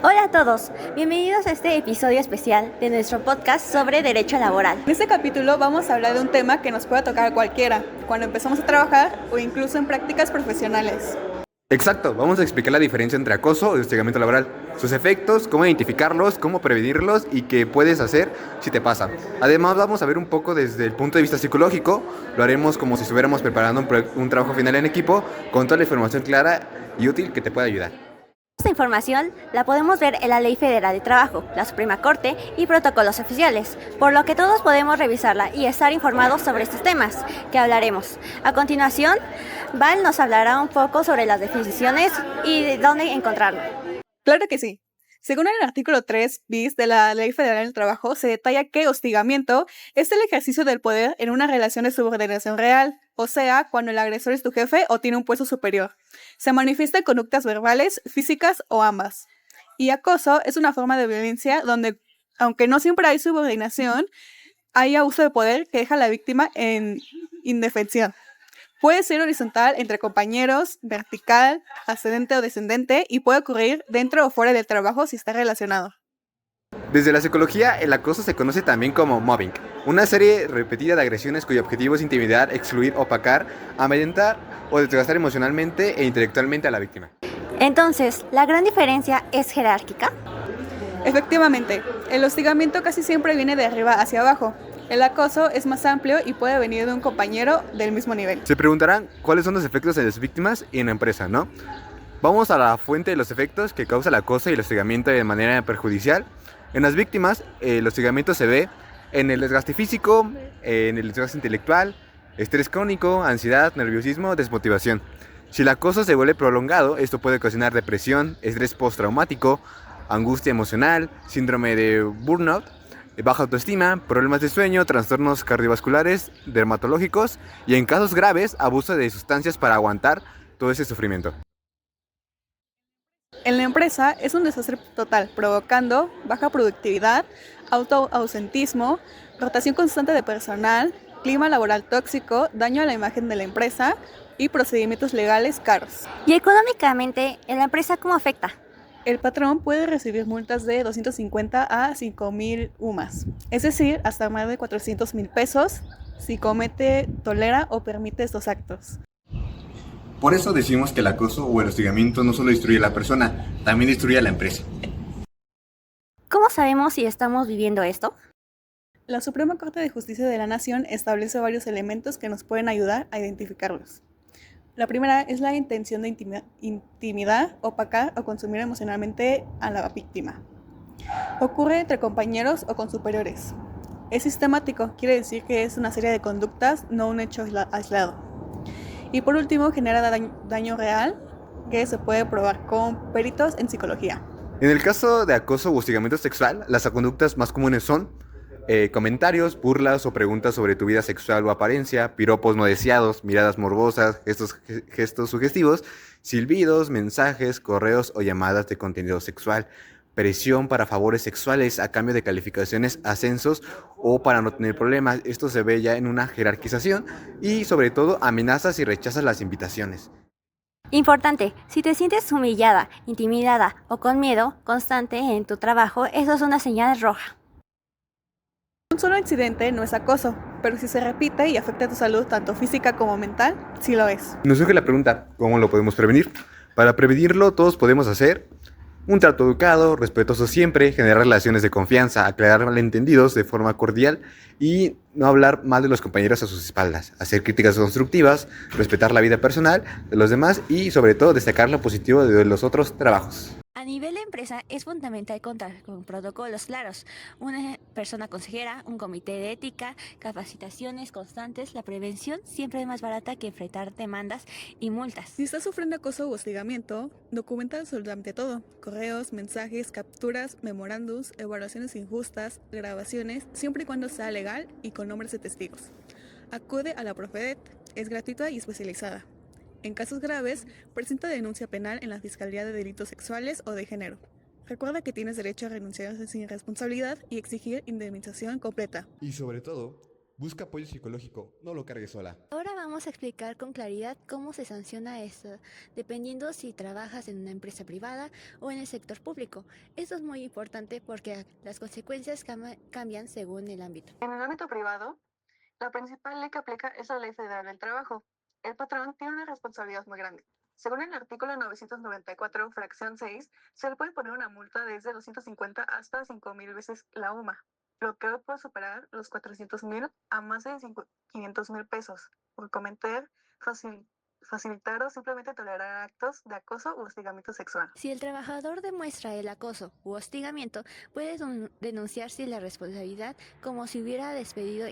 Hola a todos, bienvenidos a este episodio especial de nuestro podcast sobre derecho laboral. En este capítulo vamos a hablar de un tema que nos puede tocar a cualquiera, cuando empezamos a trabajar o incluso en prácticas profesionales. Exacto, vamos a explicar la diferencia entre acoso y hostigamiento laboral, sus efectos, cómo identificarlos, cómo prevenirlos y qué puedes hacer si te pasa. Además vamos a ver un poco desde el punto de vista psicológico, lo haremos como si estuviéramos preparando un trabajo final en equipo con toda la información clara y útil que te pueda ayudar. Esta información la podemos ver en la Ley Federal de Trabajo, la Suprema Corte y protocolos oficiales, por lo que todos podemos revisarla y estar informados sobre estos temas que hablaremos. A continuación, Val nos hablará un poco sobre las definiciones y de dónde encontrarlo. Claro que sí. Según el artículo 3 bis de la Ley Federal del Trabajo, se detalla que hostigamiento es el ejercicio del poder en una relación de subordinación real, o sea, cuando el agresor es tu jefe o tiene un puesto superior. Se manifiesta en conductas verbales, físicas o ambas. Y acoso es una forma de violencia donde, aunque no siempre hay subordinación, hay abuso de poder que deja a la víctima en indefensión. Puede ser horizontal entre compañeros, vertical, ascendente o descendente y puede ocurrir dentro o fuera del trabajo si está relacionado. Desde la psicología, el acoso se conoce también como mobbing, una serie repetida de agresiones cuyo objetivo es intimidar, excluir, opacar, amedrentar o desgastar emocionalmente e intelectualmente a la víctima. Entonces, ¿la gran diferencia es jerárquica? Efectivamente, el hostigamiento casi siempre viene de arriba hacia abajo. El acoso es más amplio y puede venir de un compañero del mismo nivel. Se preguntarán cuáles son los efectos en las víctimas y en la empresa, ¿no? Vamos a la fuente de los efectos que causa el acoso y el hostigamiento de manera perjudicial. En las víctimas, el hostigamiento se ve en el desgaste físico, en el desgaste intelectual, estrés crónico, ansiedad, nerviosismo, desmotivación. Si el acoso se vuelve prolongado, esto puede ocasionar depresión, estrés postraumático, angustia emocional, síndrome de burnout, baja autoestima, problemas de sueño, trastornos cardiovasculares, dermatológicos y en casos graves, abuso de sustancias para aguantar todo ese sufrimiento. En la empresa es un desastre total, provocando baja productividad, autoausentismo, rotación constante de personal, clima laboral tóxico, daño a la imagen de la empresa y procedimientos legales caros. Y económicamente, ¿en la empresa cómo afecta? El patrón puede recibir multas de 250 a 5,000 UMAS, es decir, hasta más de 400,000 pesos si comete, tolera o permite estos actos. Por eso decimos que el acoso o el hostigamiento no solo destruye a la persona, también destruye a la empresa. ¿Cómo sabemos si estamos viviendo esto? La Suprema Corte de Justicia de la Nación establece varios elementos que nos pueden ayudar a identificarlos. La primera es la intención de intimidar, opacar o consumir emocionalmente a la víctima. Ocurre entre compañeros o con superiores. Es sistemático, quiere decir que es una serie de conductas, no un hecho aislado. Y por último, genera daño real que se puede probar con peritos en psicología. En el caso de acoso o hostigamiento sexual, las conductas más comunes son comentarios, burlas o preguntas sobre tu vida sexual o apariencia, piropos no deseados, miradas morbosas, gestos sugestivos, silbidos, mensajes, correos o llamadas de contenido sexual, presión para favores sexuales a cambio de calificaciones, ascensos o para no tener problemas. Esto se ve ya en una jerarquización y sobre todo amenazas y rechazas las invitaciones. Importante, si te sientes humillada, intimidada o con miedo constante en tu trabajo, eso es una señal roja. Un solo incidente no es acoso, pero si se repite y afecta a tu salud tanto física como mental, sí lo es. Nos surge la pregunta, ¿cómo lo podemos prevenir? Para prevenirlo, todos podemos hacer un trato educado, respetuoso siempre, generar relaciones de confianza, aclarar malentendidos de forma cordial y no hablar mal de los compañeros a sus espaldas, hacer críticas constructivas, respetar la vida personal de los demás y sobre todo destacar lo positivo de los otros trabajos. A nivel de empresa es fundamental contar con protocolos claros, una persona consejera, un comité de ética, capacitaciones constantes. La prevención siempre es más barata que enfrentar demandas y multas. Si estás sufriendo acoso u hostigamiento, documenta absolutamente todo: correos, mensajes, capturas, memorándums, evaluaciones injustas, grabaciones, siempre y cuando sea legal y con nombres de testigos. Acude a la Profedet, es gratuita y especializada. En casos graves, presenta denuncia penal en la Fiscalía de Delitos Sexuales o de Género. Recuerda que tienes derecho a renunciar sin responsabilidad y exigir indemnización completa. Y sobre todo, Busca apoyo psicológico, no lo cargues sola. Ahora vamos a explicar con claridad cómo se sanciona esto, dependiendo si trabajas en una empresa privada o en el sector público. Esto es muy importante porque las consecuencias cambian según el ámbito. En el ámbito privado, la principal ley que aplica es la Ley Federal del Trabajo. El patrón tiene una responsabilidad muy grande. Según el artículo 994, fracción 6, se le puede poner una multa desde 250 hasta 5,000 veces la UMA, lo que puede superar los 400,000 a más de 500,000 pesos por cometer, facilitar o simplemente tolerar actos de acoso u hostigamiento sexual. Si el trabajador demuestra el acoso u hostigamiento, puede denunciarse la responsabilidad como si hubiera despedido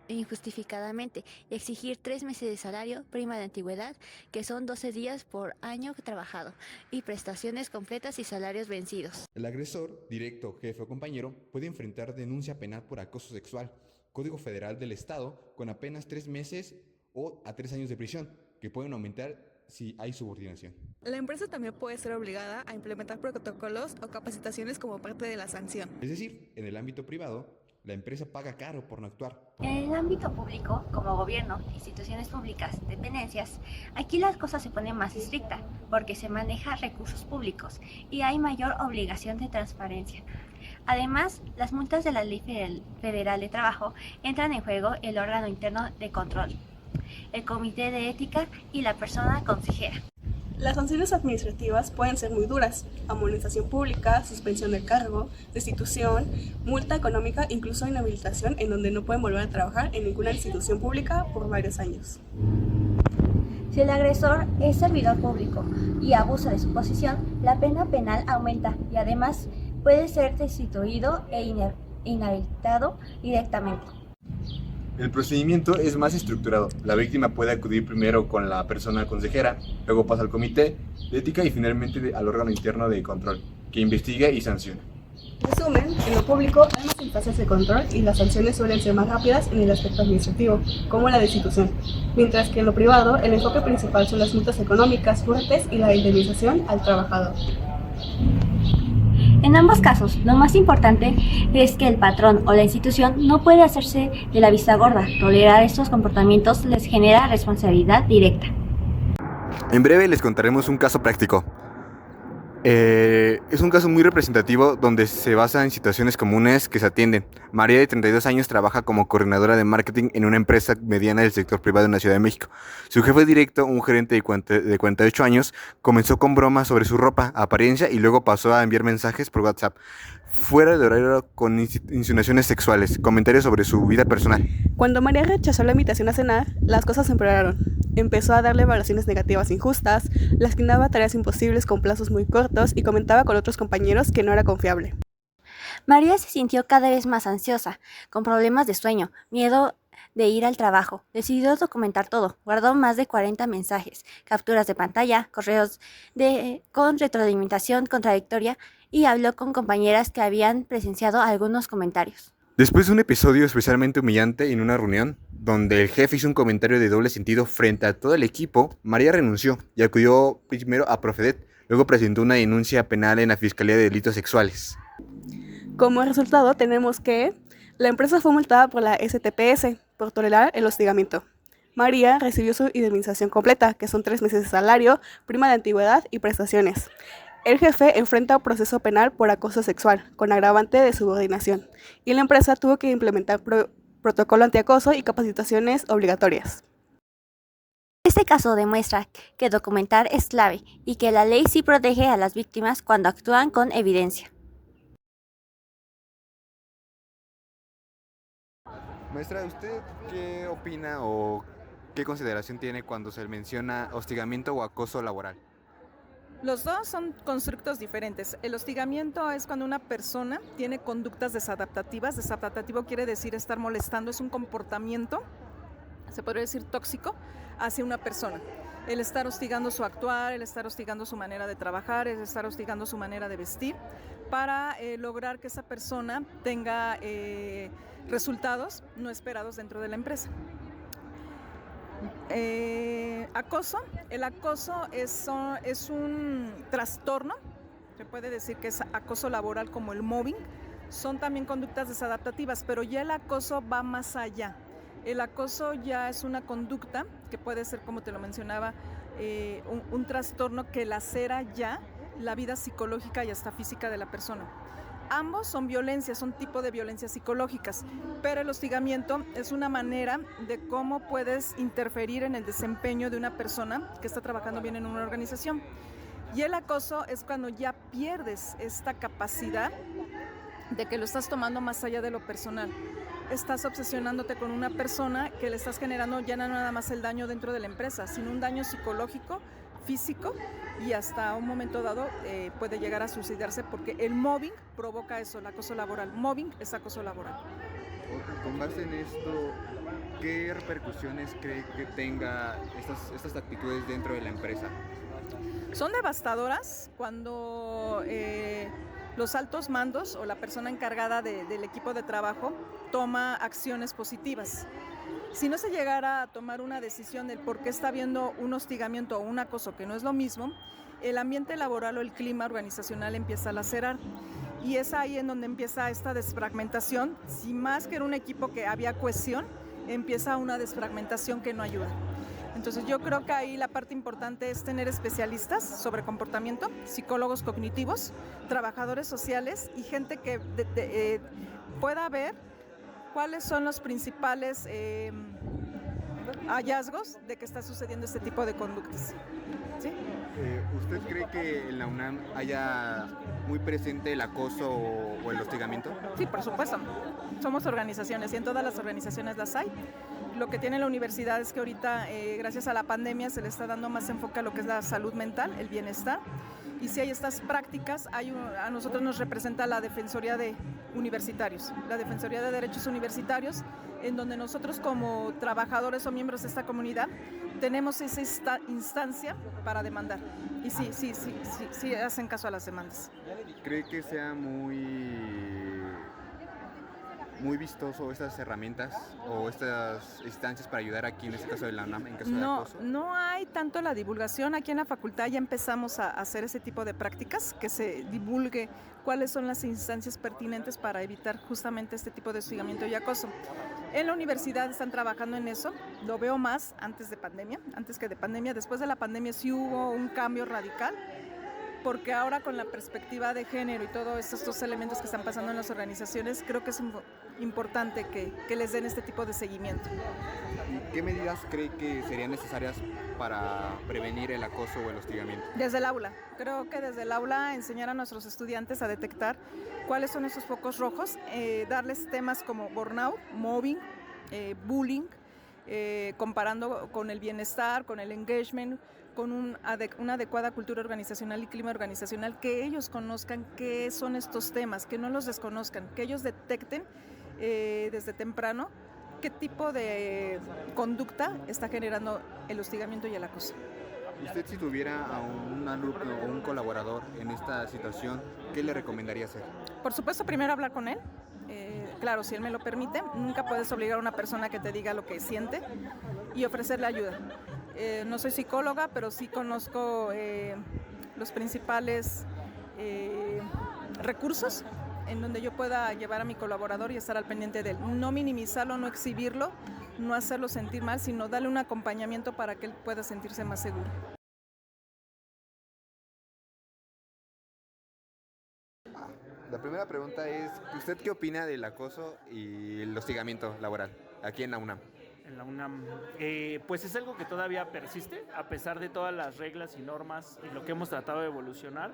injustificadamente y exigir 3 meses de salario, prima de antigüedad, que son 12 días por año trabajado, y prestaciones completas y salarios vencidos. El agresor, directo, jefe o compañero, puede enfrentar denuncia penal por acoso sexual, Código Federal del Estado, con apenas 3 meses o a 3 años de prisión, que pueden aumentar si hay subordinación. La empresa también puede ser obligada a implementar protocolos o capacitaciones como parte de la sanción. Es decir, en el ámbito privado, la empresa paga caro por no actuar. En el ámbito público, como gobierno, instituciones públicas, dependencias, aquí las cosas se ponen más estrictas porque se maneja recursos públicos y hay mayor obligación de transparencia. Además, las multas de la Ley Federal de Trabajo entran en juego el órgano interno de control, el comité de ética y la persona consejera. Las sanciones administrativas pueden ser muy duras: amonestación pública, suspensión del cargo, destitución, multa económica, incluso inhabilitación, en donde no pueden volver a trabajar en ninguna institución pública por varios años. Si el agresor es servidor público y abusa de su posición, la pena penal aumenta y además puede ser destituido e inhabilitado directamente. El procedimiento es más estructurado. La víctima puede acudir primero con la persona consejera, luego pasa al comité de ética y finalmente al órgano interno de control, que investiga y sanciona. En resumen, en lo público hay más instancias de control y las sanciones suelen ser más rápidas en el aspecto administrativo, como la destitución, mientras que en lo privado el enfoque principal son las multas económicas fuertes y la indemnización al trabajador. En ambos casos, lo más importante es que el patrón o la institución no puede hacerse de la vista gorda. Tolerar estos comportamientos les genera responsabilidad directa. En breve les contaremos un caso práctico. Es un caso muy representativo donde se basa en situaciones comunes que se atienden. María, de 32 años, trabaja como coordinadora de marketing en una empresa mediana del sector privado en la Ciudad de México. Su jefe directo, un gerente de 48 años, comenzó con bromas sobre su ropa, apariencia y luego pasó a enviar mensajes por WhatsApp fuera de horario con insinuaciones sexuales, comentarios sobre su vida personal. Cuando María rechazó la invitación a cenar, las cosas empeoraron. Empezó a darle evaluaciones negativas injustas, le asignaba tareas imposibles con plazos muy cortos y comentaba con otros compañeros que no era confiable. María se sintió cada vez más ansiosa, con problemas de sueño, miedo de ir al trabajo. Decidió documentar todo. Guardó más de 40 mensajes, capturas de pantalla, correos con retroalimentación contradictoria y habló con compañeras que habían presenciado algunos comentarios. Después de un episodio especialmente humillante en una reunión, donde el jefe hizo un comentario de doble sentido frente a todo el equipo, María renunció y acudió primero a Profedet. Luego presentó una denuncia penal en la Fiscalía de Delitos Sexuales. Como resultado, tenemos que la empresa fue multada por la STPS por tolerar el hostigamiento. María recibió su indemnización completa, que son 3 meses de salario, prima de antigüedad y prestaciones. El jefe enfrenta un proceso penal por acoso sexual, con agravante de subordinación, y la empresa tuvo que implementar protocolo antiacoso y capacitaciones obligatorias. Este caso demuestra que documentar es clave y que la ley sí protege a las víctimas cuando actúan con evidencia. Maestra, ¿usted qué opina o qué consideración tiene cuando se menciona hostigamiento o acoso laboral? Los dos son constructos diferentes. El hostigamiento es cuando una persona tiene conductas desadaptativas. Desadaptativo quiere decir estar molestando, es un comportamiento, se podría decir tóxico, hacia una persona. El estar hostigando su actuar, el estar hostigando su manera de trabajar, el estar hostigando su manera de vestir, para lograr que esa persona tenga resultados no esperados dentro de la empresa. Acoso. El acoso es un trastorno, se puede decir que es acoso laboral como el mobbing, son también conductas desadaptativas, pero ya el acoso va más allá. El acoso ya es una conducta que puede ser, como te lo mencionaba, un trastorno que lacera ya la vida psicológica y hasta física de la persona. Ambos son violencias, son tipo de violencias psicológicas, pero el hostigamiento es una manera de cómo puedes interferir en el desempeño de una persona que está trabajando bien en una organización. Y el acoso es cuando ya pierdes esta capacidad de que lo estás tomando más allá de lo personal. Estás obsesionándote con una persona que le estás generando ya no nada más el daño dentro de la empresa, sino un daño psicológico, físico, y hasta un momento dado puede llegar a suicidarse, porque el mobbing provoca eso, el acoso laboral. Mobbing es acoso laboral. Con base en esto, ¿qué repercusiones cree que tenga estas actitudes dentro de la empresa? Son devastadoras cuando los altos mandos o la persona encargada del equipo de trabajo toma acciones positivas. Si no se llegara a tomar una decisión del por qué está habiendo un hostigamiento o un acoso, que no es lo mismo, el ambiente laboral o el clima organizacional empieza a lacerar. Y es ahí en donde empieza esta desfragmentación. Si más que en un equipo que había cohesión, empieza una desfragmentación que no ayuda. Entonces yo creo que ahí la parte importante es tener especialistas sobre comportamiento, psicólogos cognitivos, trabajadores sociales y gente que pueda ver cuáles son los principales hallazgos de que está sucediendo este tipo de conductas. ¿Sí? ¿Usted cree que en la UNAM haya muy presente el acoso o el hostigamiento? Sí, por supuesto. Somos organizaciones y en todas las organizaciones las hay. Lo que tiene la universidad es que ahorita, gracias a la pandemia, se le está dando más enfoque a lo que es la salud mental, el bienestar. Y si hay estas prácticas, a nosotros nos representa la Defensoría de Universitarios, la Defensoría de Derechos Universitarios, en donde nosotros como trabajadores o miembros de esta comunidad tenemos esa instancia para demandar. Y sí hacen caso a las demandas. ¿Cree que sea muy vistoso estas herramientas o estas instancias para ayudar aquí, en este caso de la UNAM, en caso de acoso? No hay tanto la divulgación. Aquí en la facultad ya empezamos a hacer ese tipo de prácticas, que se divulgue cuáles son las instancias pertinentes para evitar justamente este tipo de hostigamiento y acoso. En la universidad están trabajando en eso, lo veo más antes que de pandemia. Después de la pandemia sí hubo un cambio radical, porque ahora con la perspectiva de género y todos estos elementos que están pasando en las organizaciones, creo que es importante que les den este tipo de seguimiento. ¿Y qué medidas cree que serían necesarias para prevenir el acoso o el hostigamiento? Desde el aula. Creo que desde el aula enseñar a nuestros estudiantes a detectar cuáles son esos focos rojos, darles temas como burnout, mobbing, bullying, comparando con el bienestar, con el engagement, con una adecuada cultura organizacional y clima organizacional, que ellos conozcan qué son estos temas, que no los desconozcan, que ellos detecten desde temprano qué tipo de conducta está generando el hostigamiento y el acoso. Usted, si tuviera a un alumno o un colaborador en esta situación, ¿qué le recomendaría hacer? Por supuesto, primero hablar con él. Claro, si él me lo permite, nunca puedes obligar a una persona que te diga lo que siente y ofrecerle ayuda. No soy psicóloga, pero sí conozco los principales recursos en donde yo pueda llevar a mi colaborador y estar al pendiente de él. No minimizarlo, no exhibirlo, no hacerlo sentir mal, sino darle un acompañamiento para que él pueda sentirse más seguro. La primera pregunta es, ¿usted qué opina del acoso y el hostigamiento laboral aquí en la UNAM? En la UNAM, pues es algo que todavía persiste, a pesar de todas las reglas y normas y lo que hemos tratado de evolucionar,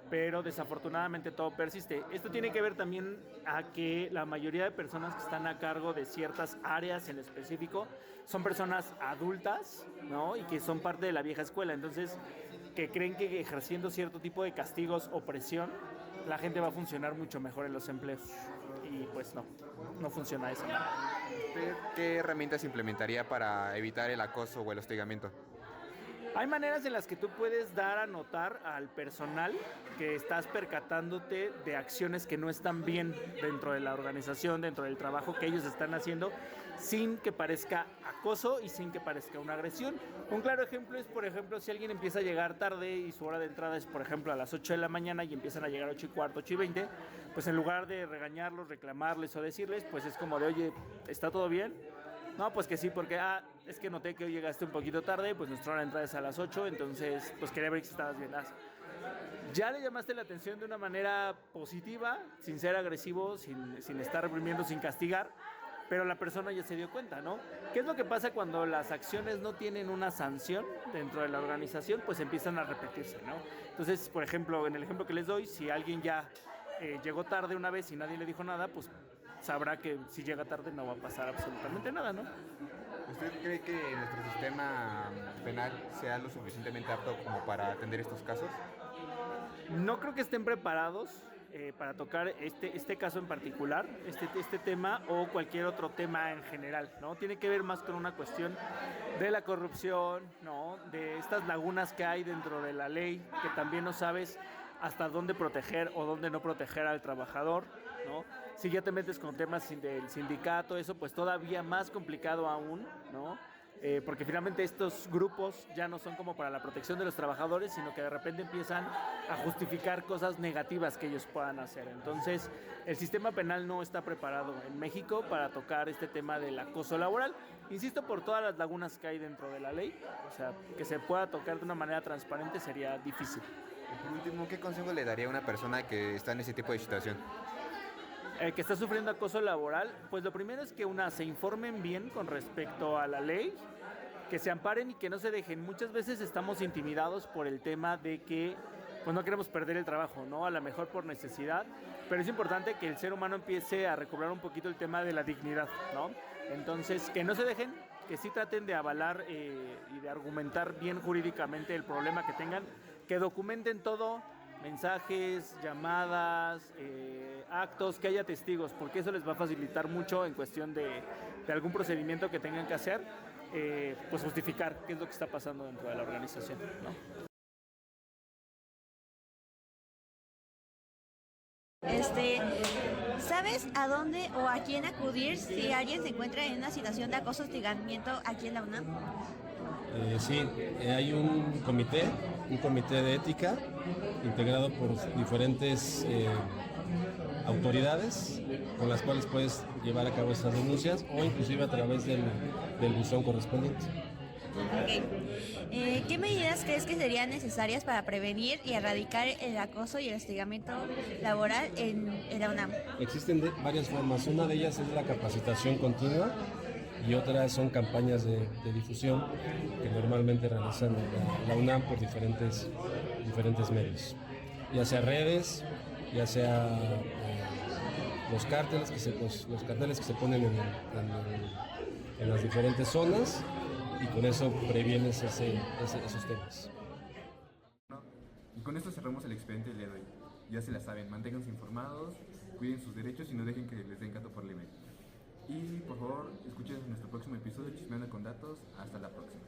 pero desafortunadamente todo persiste. Esto tiene que ver también a que la mayoría de personas que están a cargo de ciertas áreas en específico son personas adultas, ¿no? Y que son parte de la vieja escuela, entonces que creen que ejerciendo cierto tipo de castigos o presión, la gente va a funcionar mucho mejor en los empleos. Y pues no funciona eso. ¿Usted qué herramientas implementaría para evitar el acoso o el hostigamiento? Hay maneras en las que tú puedes dar a notar al personal que estás percatándote de acciones que no están bien dentro de la organización, dentro del trabajo que ellos están haciendo, sin que parezca acoso y sin que parezca una agresión. Un claro ejemplo es, por ejemplo, si alguien empieza a llegar tarde y su hora de entrada es, por ejemplo, a las 8 de la mañana y empiezan a llegar a 8:15, 8:20, pues en lugar de regañarlos, reclamarles o decirles, pues es como de, oye, ¿está todo bien? No, pues que sí, porque es que noté que hoy llegaste un poquito tarde, pues nuestra hora de entrada es a las 8, entonces pues quería ver si estabas bien. Ya le llamaste la atención de una manera positiva, sin ser agresivo, sin estar reprimiendo, sin castigar, pero la persona ya se dio cuenta, ¿no? ¿Qué es lo que pasa cuando las acciones no tienen una sanción dentro de la organización? Pues empiezan a repetirse, ¿no? Entonces, por ejemplo, en el ejemplo que les doy, si alguien ya llegó tarde una vez y nadie le dijo nada, pues sabrá que si llega tarde no va a pasar absolutamente nada, ¿no? ¿Usted cree que nuestro sistema penal sea lo suficientemente apto como para atender estos casos? No creo que estén preparados para tocar este caso en particular, este tema o cualquier otro tema en general, ¿no? Tiene que ver más con una cuestión de la corrupción, ¿no? De estas lagunas que hay dentro de la ley, que también no sabes hasta dónde proteger o dónde no proteger al trabajador, ¿no? Si ya te metes con temas del sindicato, eso pues todavía más complicado aún, ¿no? Porque finalmente estos grupos ya no son como para la protección de los trabajadores, sino que de repente empiezan a justificar cosas negativas que ellos puedan hacer. Entonces, el sistema penal no está preparado en México para tocar este tema del acoso laboral. Insisto, por todas las lagunas que hay dentro de la ley, o sea, que se pueda tocar de una manera transparente sería difícil. Y por último, ¿qué consejo le daría a una persona que está en ese tipo de situación? Que está sufriendo acoso laboral, pues lo primero es que se informen bien con respecto a la ley, que se amparen y que no se dejen. Muchas veces estamos intimidados por el tema de que pues no queremos perder el trabajo, ¿no? A lo mejor por necesidad, pero es importante que el ser humano empiece a recobrar un poquito el tema de la dignidad, ¿no? Entonces, que no se dejen, que sí traten de avalar y de argumentar bien jurídicamente el problema que tengan, que documenten todo, mensajes, llamadas, actos, que haya testigos, porque eso les va a facilitar mucho en cuestión de algún procedimiento que tengan que hacer, pues justificar qué es lo que está pasando dentro de la organización, ¿no? ¿Sabes a dónde o a quién acudir si alguien se encuentra en una situación de acoso o hostigamiento aquí en la UNAM? Sí, hay un comité de ética integrado por diferentes autoridades con las cuales puedes llevar a cabo estas denuncias o inclusive a través del buzón correspondiente. Ok. ¿Qué medidas crees que serían necesarias para prevenir y erradicar el acoso y el hostigamiento laboral en la UNAM? Existen varias formas. Una de ellas es la capacitación continua y otras son campañas de difusión que normalmente realizan la UNAM por diferentes medios, ya sea redes, ya sea los carteles que se ponen en las diferentes zonas, y con eso previenes esos temas. Y con esto cerramos el expediente del día de hoy. Ya se la saben, manténganse informados, cuiden sus derechos y no dejen que les den gato por libre. Y por favor, escuchen nuestro próximo episodio Chismeando con Datos. Hasta la próxima.